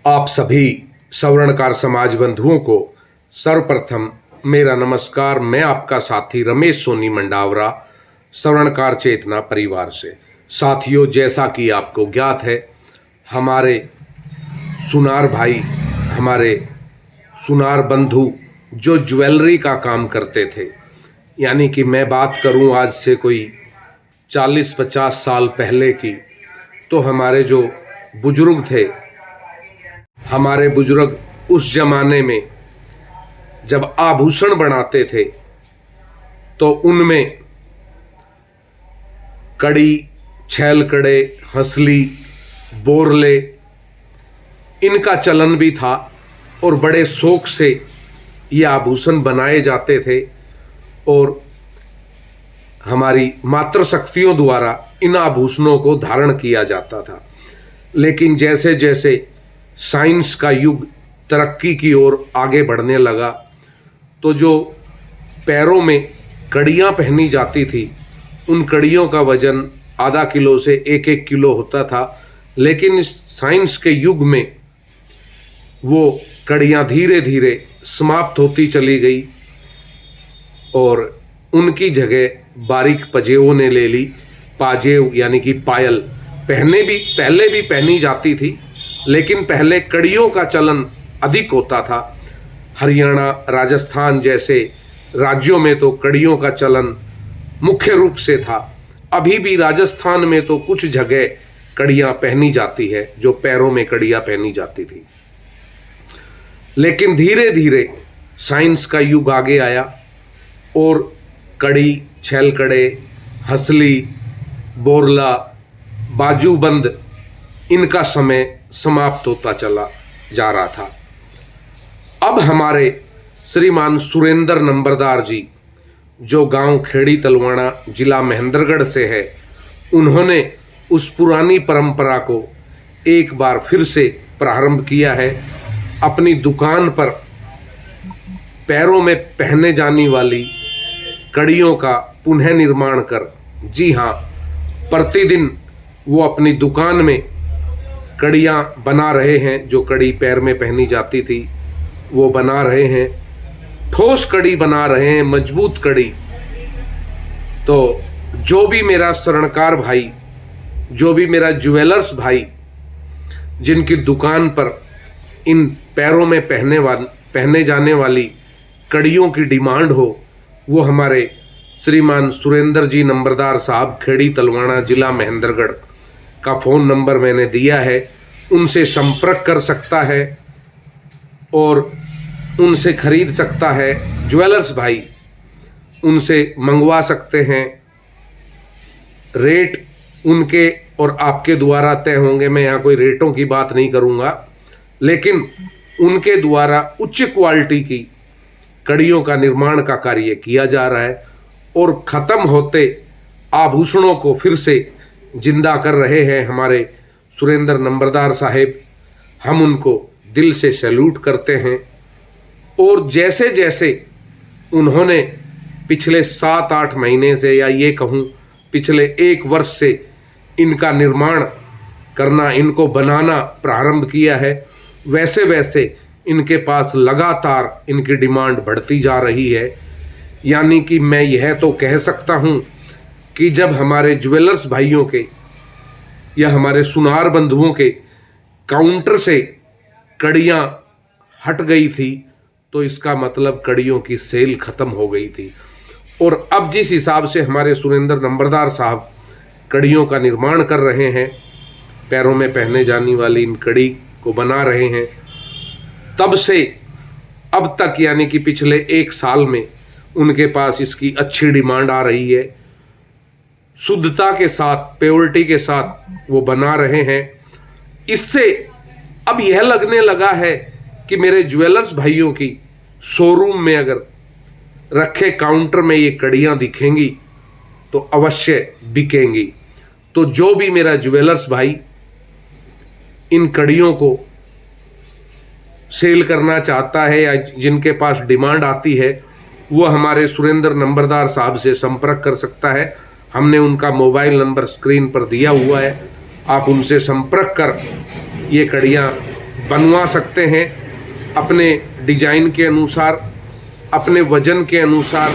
आप सभी सवर्णकार समाज बंधुओं को सर्वप्रथम मेरा नमस्कार। मैं आपका साथी रमेश सोनी मंडावरा, सवर्णकार चेतना परिवार से। साथियों, जैसा कि आपको ज्ञात है, हमारे सुनार भाई, हमारे सुनार बंधु जो ज्वेलरी का काम करते थे, यानी कि मैं बात करूं आज से कोई 40-50 साल पहले की, तो हमारे जो बुजुर्ग थे, हमारे बुजुर्ग उस जमाने में जब आभूषण बनाते थे तो उनमें कड़ी, छैलकड़े, हंसली, बोरले इनका चलन भी था और बड़े शौक से ये आभूषण बनाए जाते थे और हमारी मातृशक्तियों द्वारा इन आभूषणों को धारण किया जाता था। लेकिन जैसे जैसे साइंस का युग तरक्की की ओर आगे बढ़ने लगा तो जो पैरों में कड़ियाँ पहनी जाती थी, उन कड़ियों का वजन आधा किलो से 1-1 किलो होता था। लेकिन इस साइंस के युग में वो कड़ियाँ धीरे धीरे समाप्त होती चली गई और उनकी जगह बारीक पजेबों ने ले ली। पाजेब यानी कि पायल पहले भी पहनी जाती थी, लेकिन पहले कड़ियों का चलन अधिक होता था। हरियाणा, राजस्थान जैसे राज्यों में तो कड़ियों का चलन मुख्य रूप से था। अभी भी राजस्थान में तो कुछ जगह कड़ियाँ पहनी जाती है, जो पैरों में कड़ियाँ पहनी जाती थी। लेकिन धीरे धीरे साइंस का युग आगे आया और कड़ी, छैलकड़े, हंसली, बोरला, बाजूबंद इनका समय समाप्त होता चला जा रहा था। अब हमारे श्रीमान सुरेंद्र नंबरदार जी, जो गांव खेड़ी तलवाड़ा, जिला महेंद्रगढ़ से है, उन्होंने उस पुरानी परंपरा को एक बार फिर से प्रारंभ किया है। अपनी दुकान पर पैरों में पहने जाने वाली कड़ियों का पुनः निर्माण कर, जी हाँ, प्रतिदिन वो अपनी दुकान में कड़ियाँ बना रहे हैं। जो कड़ी पैर में पहनी जाती थी वो बना रहे हैं, ठोस कड़ी बना रहे हैं, मजबूत कड़ी। तो जो भी मेरा स्वर्णकार भाई, जो भी मेरा ज्वेलर्स भाई, जिनकी दुकान पर इन पैरों में पहने जाने वाली कड़ियों की डिमांड हो, वो हमारे श्रीमान सुरेंद्र जी नंबरदार साहब, खेड़ी तलवाड़ा, जिला महेंद्रगढ़ का फ़ोन नंबर मैंने दिया है, उनसे संपर्क कर सकता है और उनसे खरीद सकता है। ज्वेलर्स भाई उनसे मंगवा सकते हैं। रेट उनके और आपके द्वारा तय होंगे। मैं यहाँ कोई रेटों की बात नहीं करूँगा, लेकिन उनके द्वारा उच्च क्वालिटी की कड़ियों का निर्माण का कार्य किया जा रहा है और ख़त्म होते आभूषणों को फिर से जिंदा कर रहे हैं हमारे सुरेंद्र नंबरदार साहेब। हम उनको दिल से सैल्यूट करते हैं। और जैसे जैसे उन्होंने पिछले 7-8 महीने से, या ये कहूँ पिछले 1 वर्ष से इनका निर्माण करना, इनको बनाना प्रारंभ किया है, वैसे वैसे इनके पास लगातार इनकी डिमांड बढ़ती जा रही है। यानी कि मैं यह तो कह सकता हूँ कि जब हमारे ज्वेलर्स भाइयों के या हमारे सुनार बंधुओं के काउंटर से कड़ियाँ हट गई थी, तो इसका मतलब कड़ियों की सेल खत्म हो गई थी। और अब जिस हिसाब से हमारे सुरेंद्र नंबरदार साहब कड़ियों का निर्माण कर रहे हैं, पैरों में पहने जाने वाली इन कड़ी को बना रहे हैं, तब से अब तक यानी कि पिछले 1 साल में उनके पास इसकी अच्छी डिमांड आ रही है। शुद्धता के साथ, प्योरिटी के साथ वो बना रहे हैं। इससे अब यह लगने लगा है कि मेरे ज्वेलर्स भाइयों की शोरूम में अगर रखे काउंटर में ये कड़ियाँ दिखेंगी तो अवश्य बिकेंगी। तो जो भी मेरा ज्वेलर्स भाई इन कड़ियों को सेल करना चाहता है या जिनके पास डिमांड आती है, वो हमारे सुरेंद्र नंबरदार साहब से संपर्क कर सकता है। हमने उनका मोबाइल नंबर स्क्रीन पर दिया हुआ है, आप उनसे संपर्क कर ये कड़ियाँ बनवा सकते हैं अपने डिजाइन के अनुसार, अपने वजन के अनुसार,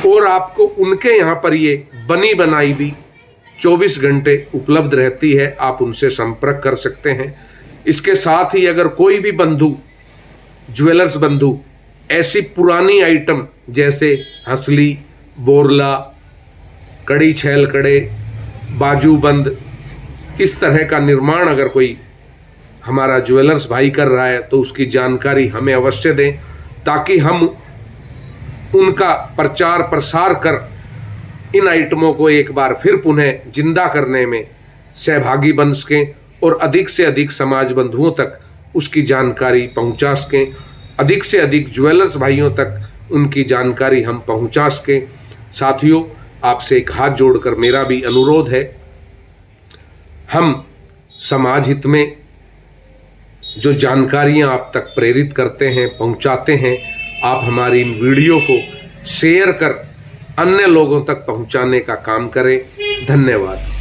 और आपको उनके यहाँ पर ये बनी बनाई भी 24 घंटे उपलब्ध रहती है। आप उनसे संपर्क कर सकते हैं। इसके साथ ही अगर कोई भी बंधु, ज्वेलर्स बंधु, ऐसी पुरानी आइटम जैसे हंसली, बोरला, कड़ी छैल कड़े, बाजूबंद, इस तरह का निर्माण अगर कोई हमारा ज्वेलर्स भाई कर रहा है तो उसकी जानकारी हमें अवश्य दें, ताकि हम उनका प्रचार प्रसार कर इन आइटमों को एक बार फिर पुनः जिंदा करने में सहभागी बन सकें और अधिक से अधिक समाज बंधुओं तक उसकी जानकारी पहुंचा सकें, अधिक से अधिक ज्वेलर्स भाइयों तक उनकी जानकारी हम पहुंचा सकें। साथियों, आपसे एक हाथ जोड़कर मेरा भी अनुरोध है, हम समाज हित में जो जानकारियां आप तक प्रेरित करते हैं, पहुंचाते हैं, आप हमारी इन वीडियो को शेयर कर अन्य लोगों तक पहुंचाने का काम करें। धन्यवाद।